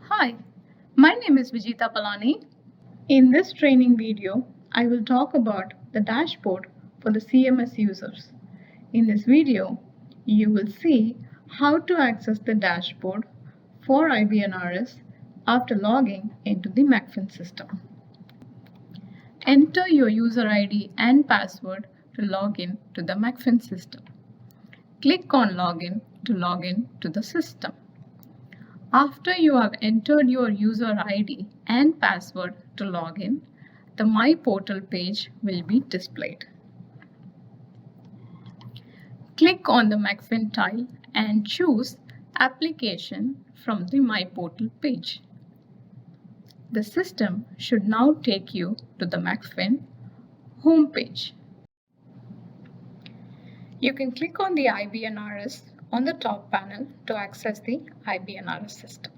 Hi, my name is Vijita Palani. In this training video, I will talk about the dashboard for the CMS users. In this video, you will see how to access the dashboard for IBNRS after logging into the MACFin system. Enter your user ID and password to log in to the MACFin system. Click on Login to log in to the system. After you have entered your user ID and password to log in, the My Portal page will be displayed. Click on the MACFin tile and choose Application from the My Portal page. The system should now take you to the MACFin home page. You can click on the IBNRS on the top panel to access the IBNRS system.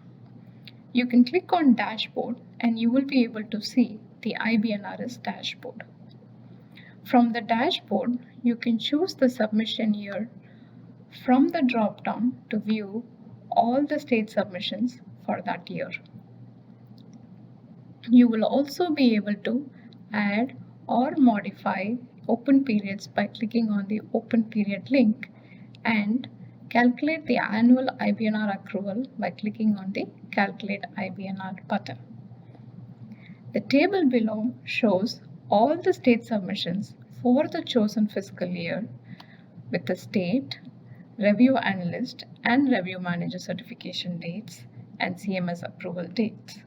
You can click on Dashboard and you will be able to see the IBNRS dashboard. From the dashboard, you can choose the submission year from the drop-down to view all the state submissions for that year. You will also be able to add or modify open periods by clicking on the open period link and calculate the annual IBNR accrual by clicking on the Calculate IBNR button. The table below shows all the state submissions for the chosen fiscal year with the state, review analyst, and review manager certification dates and CMS approval dates.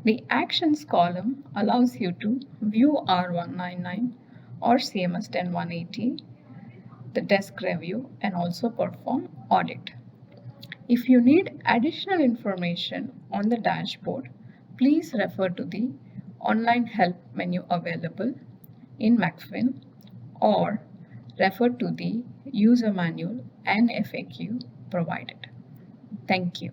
The Actions column allows you to view R199 or CMS 10180, the desk review, and also perform audit. If you need additional information on the dashboard, please refer to the online help menu available in MACFin or refer to the user manual and FAQ provided. Thank you.